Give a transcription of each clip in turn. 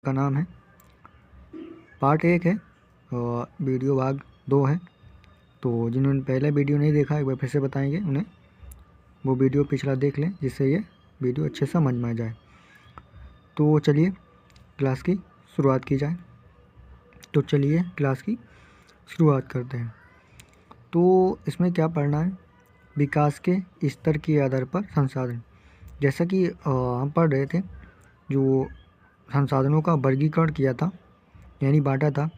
का नाम है। पार्ट 1 है और वीडियो भाग 2 है। तो जिन्होंने पहला वीडियो नहीं देखा एक बार फिर से बताएंगे उन्हें, वो वीडियो पिछला देख लें जिससे ये वीडियो अच्छे से समझ में आ जाए। तो चलिए क्लास की शुरुआत की जाए। तो चलिए क्लास की शुरुआत करते हैं। तो इसमें क्या पढ़ना है? विकास के स्तर के आधार पर संसाधन। जैसा कि हम पढ़ रहे थे, जो संसाधनों का वर्गीकरण किया था यानी बांटा था,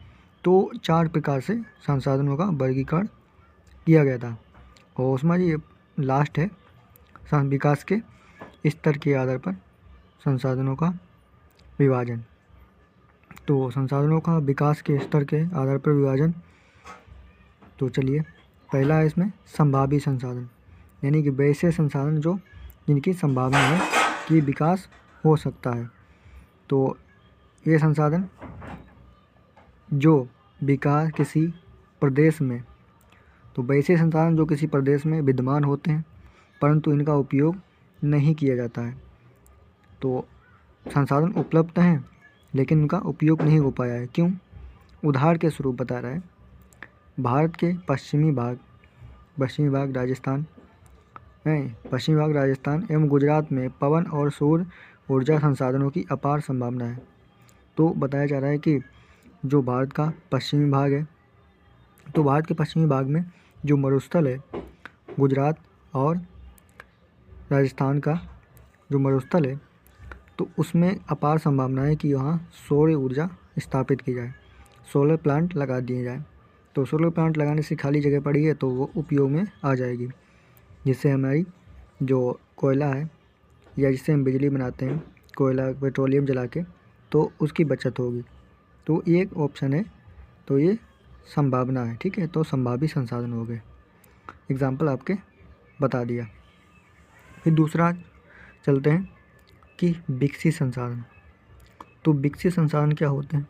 तो 4 प्रकार से संसाधनों का वर्गीकरण किया गया था और उसमें ये लास्ट है विकास के स्तर के आधार पर संसाधनों का विभाजन। तो संसाधनों का विकास के स्तर के आधार पर विभाजन। तो चलिए पहला है इसमें संभावी संसाधन, यानी कि वैसे संसाधन जो जिनकी संभावना है कि विकास हो सकता है। तो ये संसाधन जो विकास किसी प्रदेश में, तो वैसे संसाधन जो किसी प्रदेश में विद्यमान होते हैं परंतु इनका उपयोग नहीं किया जाता है। तो संसाधन उपलब्ध हैं लेकिन उनका उपयोग नहीं हो पाया है। क्यों? उदाहरण के स्वरूप बता रहा है, भारत के पश्चिमी भाग राजस्थान एवं गुजरात में पवन और सौर ऊर्जा संसाधनों की अपार संभावना है। तो बताया जा रहा है कि जो भारत का पश्चिमी भाग है, तो भारत के पश्चिमी भाग में जो मरुस्थल है, गुजरात और राजस्थान का जो मरुस्थल है, तो उसमें अपार संभावना है कि वहाँ सौर ऊर्जा स्थापित की जाए, सोलर प्लांट लगा दिए जाए। तो सोलर प्लांट लगाने से खाली जगह पड़ी है तो वो उपयोग में आ जाएगी, जिससे हमारी जो कोयला है या जिससे हम बिजली बनाते हैं कोयला पेट्रोलियम जला के, तो उसकी बचत होगी। तो ये एक ऑप्शन है। तो ये संभावना है, ठीक है। तो संभावी संसाधन हो गए, एग्जाम्पल आपके बता दिया। फिर दूसरा चलते हैं कि विकसित संसाधन। तो विकसित संसाधन क्या होते हैं?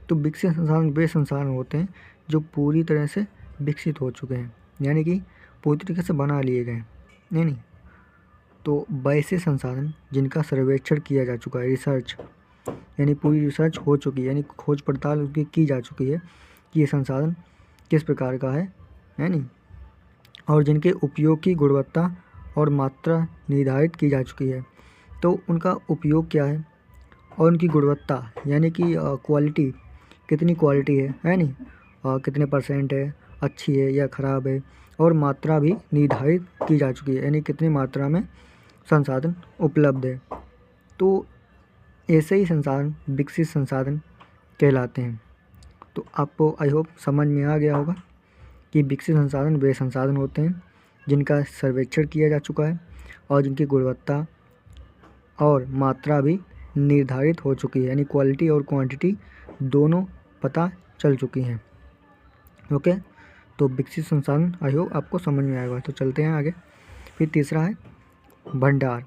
तो विकसित संसाधन वे संसाधन होते हैं जो पूरी तरह से विकसित हो चुके हैं, यानी कि पूरी तरीके से बना लिए गए हैं, नहीं। तो वैसे संसाधन जिनका सर्वेक्षण किया जा चुका है, रिसर्च, यानी पूरी रिसर्च हो चुकी है, यानी खोज पड़ताल उसकी की जा चुकी है कि ये संसाधन किस प्रकार का है नहीं, और जिनके उपयोग की गुणवत्ता और मात्रा निर्धारित की जा चुकी है। तो उनका उपयोग क्या है और उनकी गुणवत्ता, यानी कि क्वालिटी, कितनी क्वालिटी है नहीं, कितने परसेंट है, अच्छी है या ख़राब है, और मात्रा भी निर्धारित की जा चुकी है, यानी कितनी मात्रा में संसाधन उपलब्ध है। तो ऐसे ही संसाधन विकसित संसाधन कहलाते हैं। तो आपको आई होप समझ में आ गया होगा कि विकसित संसाधन वे संसाधन होते हैं जिनका सर्वेक्षण किया जा चुका है और जिनकी गुणवत्ता और मात्रा भी निर्धारित हो चुकी है, यानी क्वालिटी और क्वांटिटी दोनों पता चल चुकी हैं। ओके, तो विकसित संसाधन आई होप आपको समझ में आएगा। तो चलते हैं आगे। फिर तीसरा है भंडार।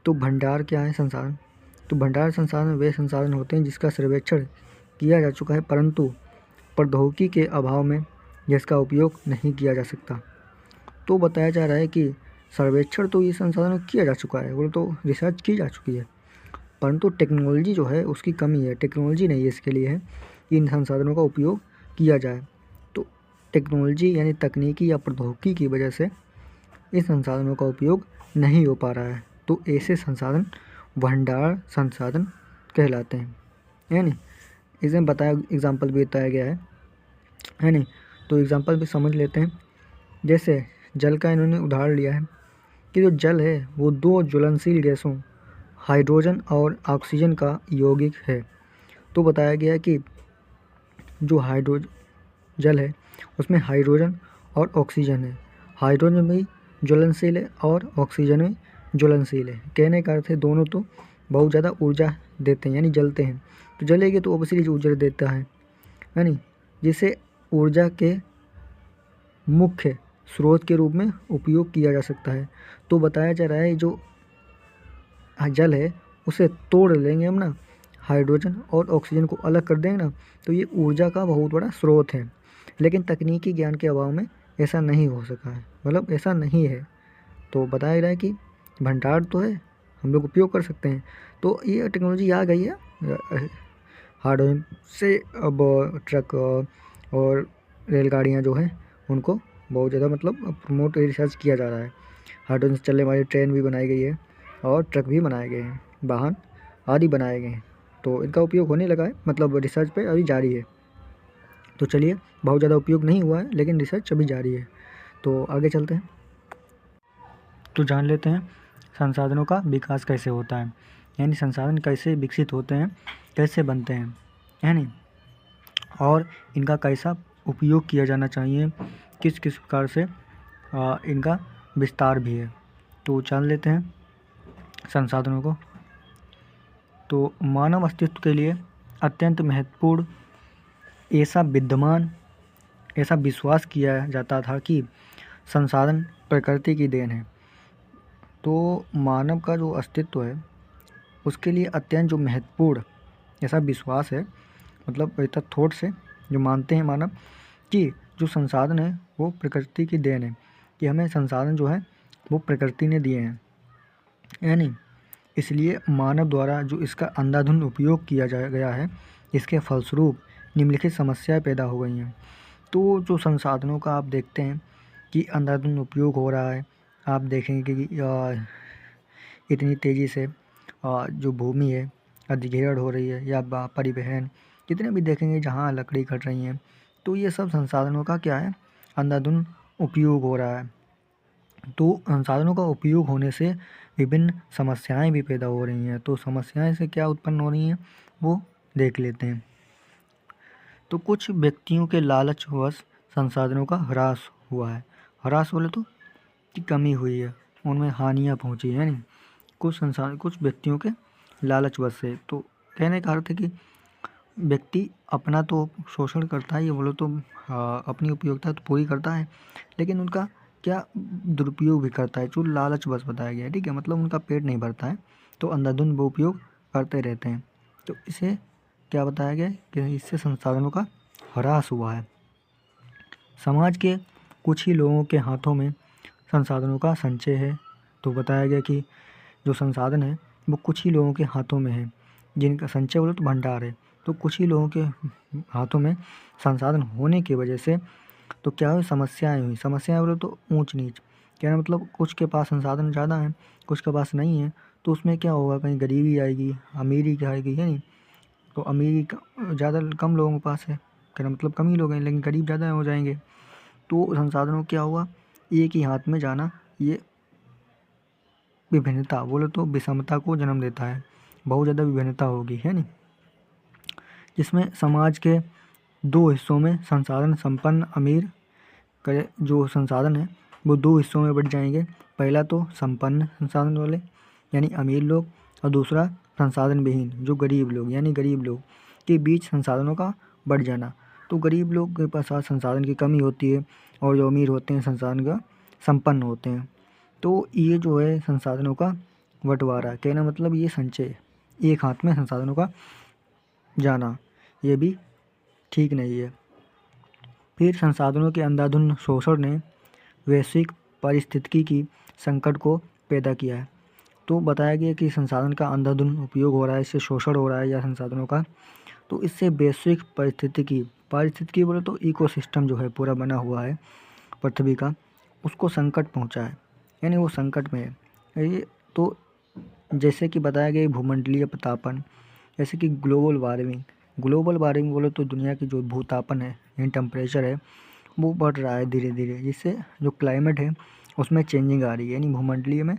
तो भंडार क्या है संसाधन? तो भंडार संसाधन वे संसाधन होते हैं जिसका सर्वेक्षण किया जा चुका है परंतु प्रौद्योगिकी के अभाव में जिसका उपयोग नहीं किया जा सकता। तो बताया जा रहा है कि सर्वेक्षण तो ये संसाधन किया जा चुका है, वो तो रिसर्च की जा चुकी है, परंतु टेक्नोलॉजी जो है उसकी कमी है, टेक्नोलॉजी नहीं है इसके लिए है कि इन संसाधनों का उपयोग किया जाए। तो टेक्नोलॉजी यानी तकनीकी या प्रौद्योगिकी की वजह से इन संसाधनों का उपयोग नहीं हो पा रहा है। तो ऐसे संसाधन भंडार संसाधन कहलाते हैं, यानी इसमें बताया एग्जाम्पल भी बताया गया है नहीं। तो एग्जाम्पल भी समझ लेते हैं। जैसे जल का इन्होंने उदाहरण लिया है कि जो जल है वो 2 ज्वलनशील गैसों हाइड्रोजन और ऑक्सीजन का यौगिक है। तो बताया गया है कि जो जल है उसमें हाइड्रोजन और ऑक्सीजन है, हाइड्रोजन भी ज्वलनशील है और ऑक्सीजन भी ज्वलनशील है। कहने का अर्थ है दोनों तो बहुत ज़्यादा ऊर्जा देते हैं, यानी जलते हैं। तो जलेंगे तो ऑब्वियसली ऊर्जा देता है यानी जिसे ऊर्जा के मुख्य स्रोत के रूप में उपयोग किया जा सकता है। तो बताया जा रहा है जो जल है उसे तोड़ लेंगे हम ना, हाइड्रोजन और ऑक्सीजन को अलग कर देंगे ना, तो ये ऊर्जा का बहुत बड़ा स्रोत है। लेकिन तकनीकी ज्ञान के अभाव में ऐसा नहीं हो सका है, मतलब ऐसा नहीं है। तो बताया गया है कि भंडार तो है, हम लोग उपयोग कर सकते हैं। तो ये टेक्नोलॉजी आ गई है हाइड्रोजन से अब ट्रक और रेलगाड़ियाँ जो हैं उनको बहुत ज़्यादा मतलब प्रमोट रिसर्च किया जा रहा है। हाइड्रोजन से चलने वाली ट्रेन भी बनाई गई है और ट्रक भी बनाए गए हैं, वाहन आदि बनाए गए हैं। तो इनका उपयोग होने लगा है, मतलब रिसर्च पे अभी जारी है। तो चलिए, बहुत ज़्यादा उपयोग नहीं हुआ है लेकिन रिसर्च अभी जारी है। तो आगे चलते हैं, तो जान लेते हैं संसाधनों का विकास कैसे होता है, यानी संसाधन कैसे विकसित होते हैं, कैसे बनते हैं, यानी और इनका कैसा उपयोग किया जाना चाहिए, किस किस प्रकार से इनका विस्तार भी है। तो जान लेते हैं संसाधनों को। तो मानव अस्तित्व के लिए अत्यंत महत्वपूर्ण ऐसा विश्वास किया जाता था कि संसाधन प्रकृति की देन है। तो मानव का जो अस्तित्व है उसके लिए अत्यंत जो महत्वपूर्ण ऐसा विश्वास है, मतलब ऐसा थॉट से जो मानते हैं मानव कि जो संसाधन है वो प्रकृति की देन है, कि हमें संसाधन जो है वो प्रकृति ने दिए हैं, यानी इसलिए मानव द्वारा जो इसका अंधाधुंध उपयोग किया गया है, इसके फलस्वरूप निम्नलिखित समस्याएं पैदा हो गई हैं। तो जो संसाधनों का आप देखते हैं कि अंधाधुंध उपयोग हो रहा है, आप देखेंगे कि इतनी तेज़ी से जो भूमि है अधिग्रहण हो रही है, या परिवहन जितने भी देखेंगे जहाँ लकड़ी कट रही हैं, तो ये सब संसाधनों का क्या है, अंधाधुंध उपयोग हो रहा है। तो संसाधनों का उपयोग होने से विभिन्न समस्याएं भी पैदा हो रही हैं। तो समस्याएं से क्या उत्पन्न हो रही हैं वो देख लेते हैं। तो कुछ व्यक्तियों के लालचवश संसाधनों का ह्रास हुआ है। ह्रास बोले तो कि कमी हुई है, उनमें हानियाँ पहुँची है, यानी कुछ व्यक्तियों के लालचवश से। तो कहने का अर्थ है कि व्यक्ति अपना तो शोषण करता है, ये बोलो तो अपनी उपयोगिता तो पूरी करता है, लेकिन उनका क्या दुरुपयोग भी करता है, जो लालच बस बताया गया है, ठीक है, मतलब उनका पेट नहीं भरता है तो अंधाधुंध वो उपयोग करते रहते हैं। तो इसे क्या बताया गया है कि इससे संसाधनों का ह्रास हुआ है। समाज के कुछ ही लोगों के हाथों में संसाधनों का संचय है। तो बताया गया कि जो संसाधन है वो कुछ ही लोगों के हाथों में है, जिनका संचय बोले तो भंडार है। तो कुछ ही लोगों के हाथों में संसाधन होने की वजह से तो क्या हुई, समस्याएं हुई। समस्याएं बोले तो ऊंच नीच, क्या मतलब कुछ के पास संसाधन ज़्यादा है, कुछ के पास नहीं है, तो उसमें क्या होगा, कहीं गरीबी आएगी, अमीरी क्या आएगी, है नहीं। तो अमीरी ज़्यादा कम लोगों के पास है, क्या मतलब कम ही लोग हैं, लेकिन गरीब ज़्यादा हो जाएंगे। तो संसाधनों क्या हुआ, एक ही हाथ में जाना, ये विभिन्नता बोले तो विषमता को जन्म देता है, बहुत ज़्यादा विभिन्नता होगी, है नहीं, जिसमें समाज के दो हिस्सों में संसाधन संपन्न अमीर का जो संसाधन है वो दो हिस्सों में बढ़ जाएंगे। पहला तो संपन्न संसाधन वाले यानी अमीर लोग, और दूसरा संसाधन विहीन जो गरीब लोग यानी गरीब लोग के बीच संसाधनों का बढ़ जाना। तो गरीब लोग के पास संसाधन की कमी होती है और जो अमीर होते हैं संसाधन का संपन्न होते हैं। तो ये जो है संसाधनों का बंटवारा, कहना मतलब ये संचय, एक हाथ में संसाधनों का जाना, ये भी ठीक नहीं है। फिर संसाधनों के अंधाधुंध शोषण ने वैश्विक पारिस्थितिकी की संकट को पैदा किया है। तो बताया गया कि संसाधन का अंधाधुंध उपयोग हो रहा है, इससे शोषण हो रहा है या संसाधनों का, तो इससे वैश्विक पारिस्थितिकी बोले तो इकोसिस्टम जो है पूरा बना हुआ है पृथ्वी का, उसको संकट पहुंचा है, यानी वो संकट में है। ये तो जैसे कि बताया गया भूमंडलीय तापन, जैसे कि ग्लोबल वार्मिंग बोले तो दुनिया की जो भूतापन है यानी टेम्परेचर है वो बढ़ रहा है धीरे धीरे, जिससे जो क्लाइमेट है उसमें चेंजिंग आ रही है, यानी भूमंडलीय में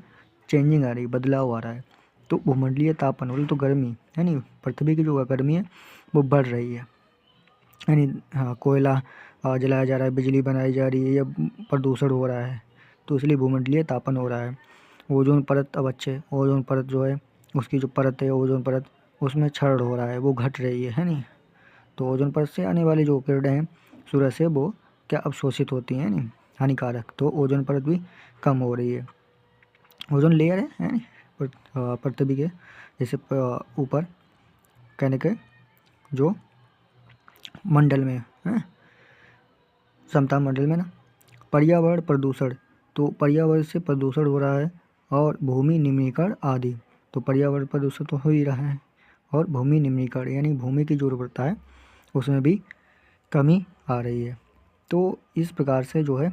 चेंजिंग आ रही है, बदलाव आ रहा है। तो भूमंडलीय तापन बोले तो गर्मी, यानी पृथ्वी की जो गर्मी है वो बढ़ रही है, यानी कोयला जलाया जा रहा है, बिजली बनाई जा रही है या प्रदूषण हो रहा है, तो इसलिए भूमंडलीय तापन हो रहा है। ओजोन परत अब अच्छे, ओजोन परत जो है उसकी जो परत है ओजोन परत, उसमें क्षरण हो रहा है, वो घट रही है नहीं। तो ओजोन परत से आने वाली जो किरणें हैं सूर्य से वो क्या अवशोषित होती हैं नहीं, हानिकारक, तो ओजोन परत भी कम हो रही है। ओजोन लेयर है नहीं पृथ्वी के जैसे ऊपर कहने के जो मंडल में है, समता मंडल में ना। पर्यावरण प्रदूषण, तो पर्यावरण से प्रदूषण हो रहा है और भूमि निम्नीकरण आदि, तो पर्यावरण प्रदूषण तो हो ही रहा है और भूमि निम्नीकरण यानी भूमि की जो उर्वरता है उसमें भी कमी आ रही है। तो इस प्रकार से जो है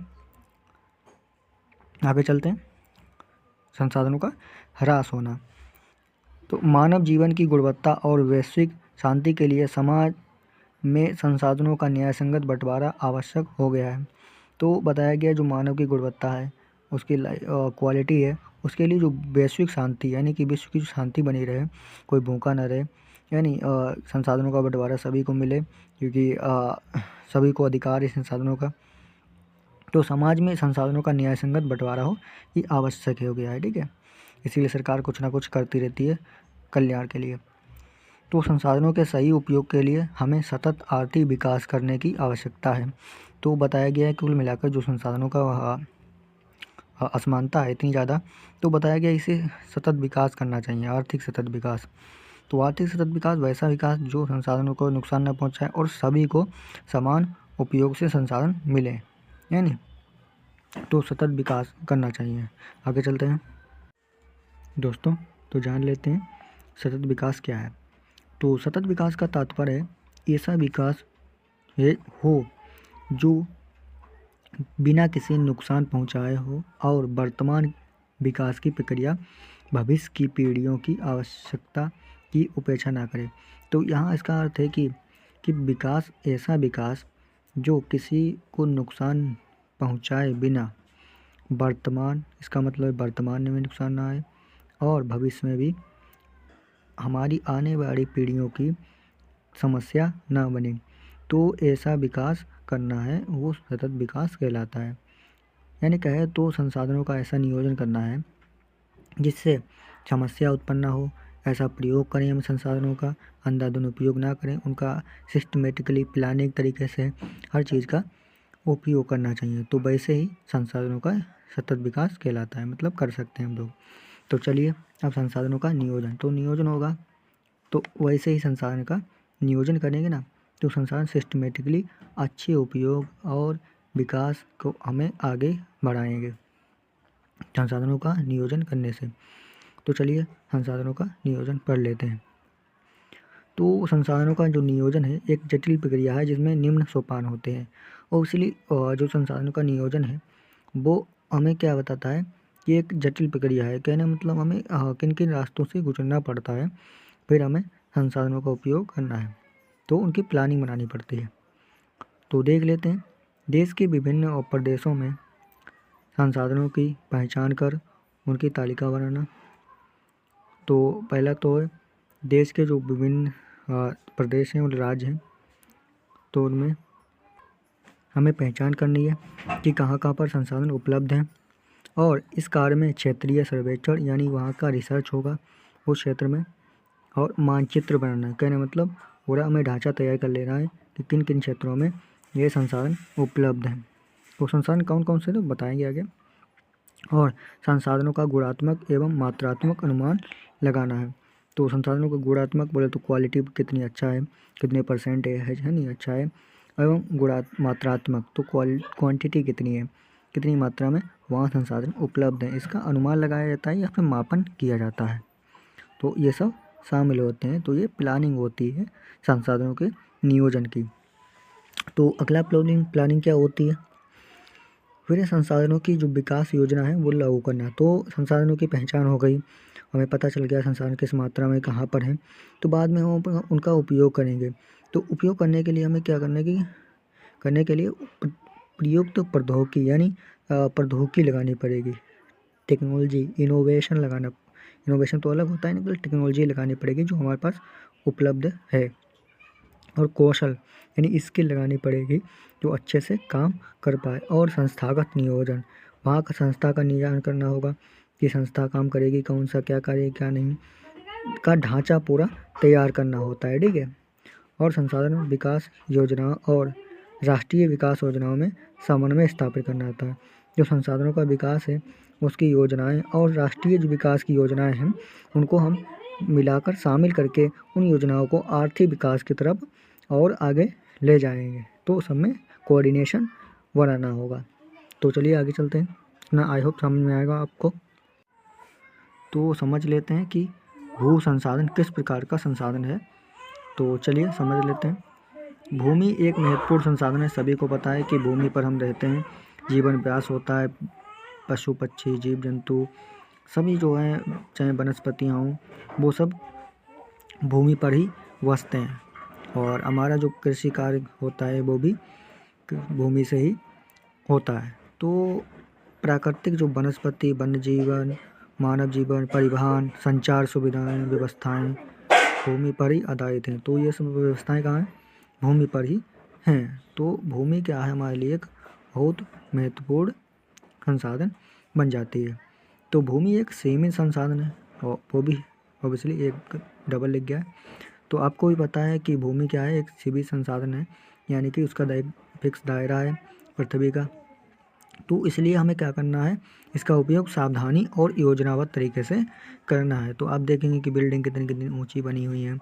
आगे चलते हैं, संसाधनों का ह्रास होना। तो मानव जीवन की गुणवत्ता और वैश्विक शांति के लिए समाज में संसाधनों का न्यायसंगत बंटवारा आवश्यक हो गया है। तो बताया गया जो मानव की गुणवत्ता है, उसकी क्वालिटी है, उसके लिए जो वैश्विक शांति यानी कि विश्व की जो शांति बनी रहे, कोई भूखा न रहे, यानी संसाधनों का बंटवारा सभी को मिले, क्योंकि सभी को अधिकार है संसाधनों का। तो समाज में संसाधनों का न्यायसंगत बंटवारा हो, ये आवश्यक हो गया है। ठीक है, इसीलिए सरकार कुछ ना कुछ करती रहती है कल्याण के लिए। तो संसाधनों के सही उपयोग के लिए हमें सतत आर्थिक विकास करने की आवश्यकता है। तो बताया गया है कुल मिलाकर जो संसाधनों का असमानता है इतनी ज़्यादा, तो बताया गया इसे सतत विकास करना चाहिए, आर्थिक सतत विकास। तो आर्थिक सतत विकास वैसा विकास जो संसाधनों को नुकसान न पहुंचाए और सभी को समान उपयोग से संसाधन मिले, यानी तो सतत विकास करना चाहिए। आगे चलते हैं दोस्तों, तो जान लेते हैं सतत विकास क्या है। तो सतत विकास का तात्पर्य है ऐसा विकास हो जो बिना किसी नुकसान पहुंचाए हो और वर्तमान विकास की प्रक्रिया भविष्य की पीढ़ियों की आवश्यकता की उपेक्षा ना करे। तो यहाँ इसका अर्थ है कि विकास ऐसा विकास जो किसी को नुकसान पहुंचाए बिना वर्तमान, इसका मतलब वर्तमान में नुकसान ना आए और भविष्य में भी हमारी आने वाली पीढ़ियों की समस्या ना बने, तो ऐसा विकास करना है, वो सतत विकास कहलाता है। यानी कहे तो संसाधनों का ऐसा नियोजन करना है जिससे समस्या उत्पन्न ना हो, ऐसा प्रयोग करें हम संसाधनों का, अंधाधुंध उपयोग ना करें, उनका सिस्टमेटिकली प्लानिंग तरीके से हर चीज़ का उपयोग करना चाहिए। तो वैसे ही संसाधनों का सतत विकास कहलाता है, मतलब कर सकते हैं हम लोग। तो चलिए अब संसाधनों का नियोजन, तो नियोजन होगा तो वैसे ही संसाधन का नियोजन करेंगे ना, तो संसाधन सिस्टमेटिकली अच्छे उपयोग और विकास को हमें आगे बढ़ाएंगे संसाधनों का नियोजन करने से। तो चलिए संसाधनों का नियोजन पढ़ लेते हैं। तो संसाधनों का जो नियोजन है एक जटिल प्रक्रिया है जिसमें निम्न सोपान होते हैं, और इसलिए जो संसाधनों का नियोजन है वो हमें क्या बताता है कि एक जटिल प्रक्रिया है। कहने मतलब हमें किन किन रास्तों से गुजरना पड़ता है, फिर हमें संसाधनों का उपयोग करना है, तो उनकी प्लानिंग बनानी पड़ती है। तो देख लेते हैं देश के विभिन्न प्रदेशों में संसाधनों की पहचान कर उनकी तालिका बनाना। तो पहला तो है देश के जो विभिन्न प्रदेश हैं और राज्य हैं, तो उनमें हमें पहचान करनी है कि कहाँ कहाँ पर संसाधन उपलब्ध हैं, और इस कार्य में क्षेत्रीय सर्वेक्षण यानी वहाँ का रिसर्च होगा उस क्षेत्र में, और मानचित्र बनाना है। कहने मतलब पूरा हमें ढांचा तैयार कर लेना है कि किन किन क्षेत्रों में ये संसाधन उपलब्ध हैं। तो संसाधन कौन कौन से तो बताएंगे आगे, और संसाधनों का गुणात्मक एवं मात्रात्मक अनुमान लगाना है। तो संसाधनों का गुणात्मक बोले तो क्वालिटी कितनी अच्छा है, कितने परसेंट है नहीं अच्छा है, एवं मात्रात्मक तो क्वांटिटी कितनी है, कितनी मात्रा में वहाँ संसाधन उपलब्ध है, इसका अनुमान लगाया जाता है या फिर मापन किया जाता है। तो ये सब शामिल होते हैं। तो ये प्लानिंग होती है संसाधनों के नियोजन की। तो अगला प्लानिंग क्या होती है, फिर संसाधनों की जो विकास योजना है वो लागू करना। तो संसाधनों की पहचान हो गई, हमें पता चल गया संसाधन किस मात्रा में कहाँ पर है, तो बाद में हम उनका उपयोग करेंगे। तो उपयोग करने के लिए हमें क्या करने के लिए प्रयुक्त प्रौद्योगिकी यानी प्रौद्योगिकी लगानी पड़ेगी, टेक्नोलॉजी इनोवेशन तो अलग होता है, निकल टेक्नोलॉजी लगानी पड़ेगी जो हमारे पास उपलब्ध है, और कौशल यानी स्किल लगानी पड़ेगी जो अच्छे से काम कर पाए, और संस्थागत नियोजन वहाँ का संस्था का नियोजन करना होगा कि संस्था काम करेगी, कौन सा क्या करेगी क्या नहीं का ढांचा पूरा तैयार करना होता है। ठीक है, और संसाधन विकास योजना और राष्ट्रीय विकास योजनाओं में समन्वय स्थापित करना होता है। जो संसाधनों का विकास है उसकी योजनाएं और राष्ट्रीय जो विकास की योजनाएं हैं उनको हम मिलाकर शामिल करके उन योजनाओं को आर्थिक विकास की तरफ और आगे ले जाएंगे। तो सब में कोऑर्डिनेशन बनाना होगा। तो चलिए आगे चलते हैं ना, आई होप समझ में आएगा आपको। तो समझ लेते हैं कि भू संसाधन किस प्रकार का संसाधन है? तो चलिए समझ लेते हैं। भूमि एक महत्वपूर्ण संसाधन है। सभी को पता है कि भूमि पर हम रहते हैं, जीवन व्यास होता है, पशु पक्षी जीव जंतु सभी जो हैं, चाहे वनस्पतियाँ हों, वो सब भूमि पर ही बसते हैं। और हमारा जो कृषि कार्य होता है वो भी भूमि से ही होता है। तो प्राकृतिक जो वनस्पति, वन्य जीवन, मानव जीवन, परिवहन, संचार सुविधाएं, व्यवस्थाएं भूमि पर ही आधारित हैं। तो ये सब व्यवस्थाएं कहाँ हैं? भूमि पर ही हैं। तो भूमि क्या है? हमारे लिए एक बहुत महत्वपूर्ण संसाधन बन जाती है। तो भूमि एक सीमित संसाधन है और वो भी ऑब्वियसली एक डबल लिख गया है। तो आपको भी पता है कि भूमि क्या है? एक सीमित संसाधन है, यानी कि उसका फिक्स दायरा है पृथ्वी का। तो इसलिए हमें क्या करना है? इसका उपयोग सावधानी और योजनाबद्ध तरीके से करना है। तो आप देखेंगे कि बिल्डिंग कितनी कितनी ऊंची बनी हुई है,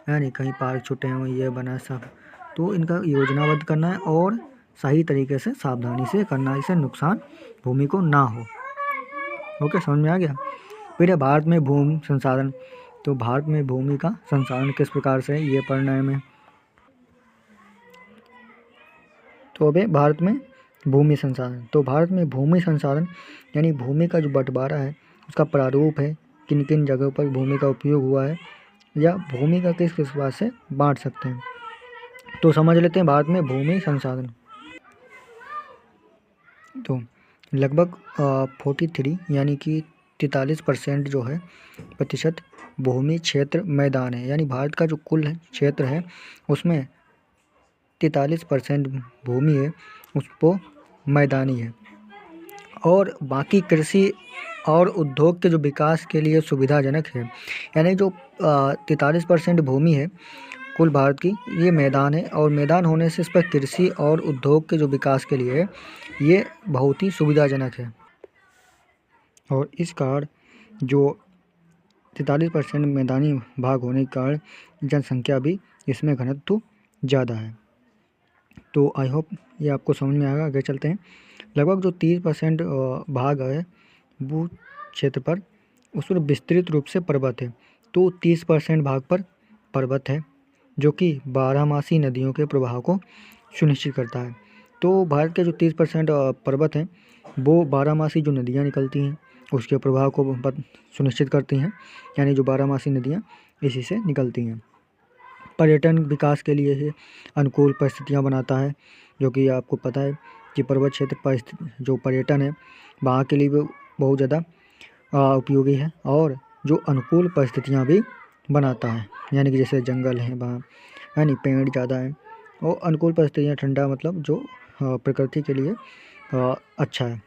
यानी कहीं पार्क छुटे हुए, ये बना सब। तो इनका योजनाबद्ध करना है और सही तरीके से सावधानी से करना है, इससे नुकसान भूमि को ना हो। ओके, समझ में आ गया? फिर है भारत में भूमि संसाधन। तो भारत में भूमि का संसाधन किस प्रकार से है, ये पढ़ना है हमें। तो अबे भारत में भूमि संसाधन। तो भारत में भूमि संसाधन यानी भूमि का जो बंटवारा है, उसका प्रारूप है, किन किन जगहों पर भूमि का उपयोग हुआ है, या भूमि का किस किस बात से बांट सकते हैं। तो समझ लेते हैं भारत में भूमि संसाधन। तो लगभग 43 यानी कि 43% जो है प्रतिशत भूमि क्षेत्र मैदान है। यानी भारत का जो कुल क्षेत्र है उसमें 43% भूमि है, उसको मैदानी है। और बाकी कृषि और उद्योग के जो विकास के लिए सुविधाजनक है। यानी जो 43% भूमि है कुल भारत की, ये मैदान है, और मैदान होने से इस पर कृषि और उद्योग के जो विकास के लिए ये बहुत ही सुविधाजनक है। और इस कारण जो 43% मैदानी भाग होने के कारण जनसंख्या भी इसमें घनत्व ज़्यादा है। तो आई होप ये आपको समझ में आएगा। आगे चलते हैं। लगभग जो 30% भाग है वो क्षेत्र पर, उस पर विस्तृत रूप से पर्वत है। तो 30% भाग पर पर्वत है, जो कि बारहमासी नदियों के प्रवाह को सुनिश्चित करता है। तो भारत के जो 30% पर्वत हैं वो बारहमासी जो नदियाँ निकलती हैं उसके प्रवाह को सुनिश्चित करती हैं, यानी जो बारहमासी नदियाँ इसी से निकलती हैं। पर्यटन विकास के लिए ये अनुकूल परिस्थितियाँ बनाता है, जो कि आपको पता है कि पर्वत क्षेत्र पर जो पर्यटन है वहाँ के लिए भी बहुत ज़्यादा उपयोगी है, और जो अनुकूल परिस्थितियाँ भी बनाता है, यानी कि जैसे जंगल हैं वहाँ, यानी पेड़ ज़्यादा हैं, और अनुकूल परिस्थितियाँ, ठंडा मतलब जो प्रकृति के लिए अच्छा है,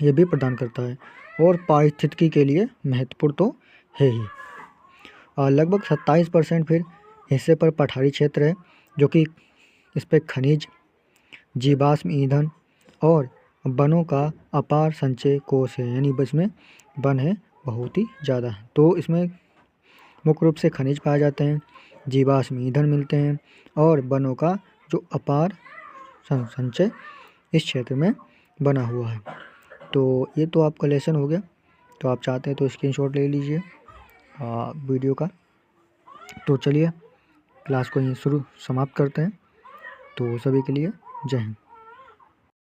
ये भी प्रदान करता है। और पारिस्थितिकी के लिए महत्वपूर्ण तो है ही। लगभग 27% फिर हिस्से पर पठारी क्षेत्र है, जो कि इस पर खनिज, जीवाश्म ईंधन और वनों का अपार संचय कोष है, यानी इसमें वन है बहुत ही ज़्यादा। तो इसमें मुख्य रूप से खनिज पाए जाते हैं, जीवाश्म ईंधन मिलते हैं, और वनों का जो अपार संचय इस क्षेत्र में बना हुआ है। तो ये तो आपका लेसन हो गया। तो आप चाहते हैं तो स्क्रीनशॉट ले लीजिए वीडियो का। तो चलिए क्लास को यहीं समाप्त करते हैं। तो सभी के लिए जय हिंद।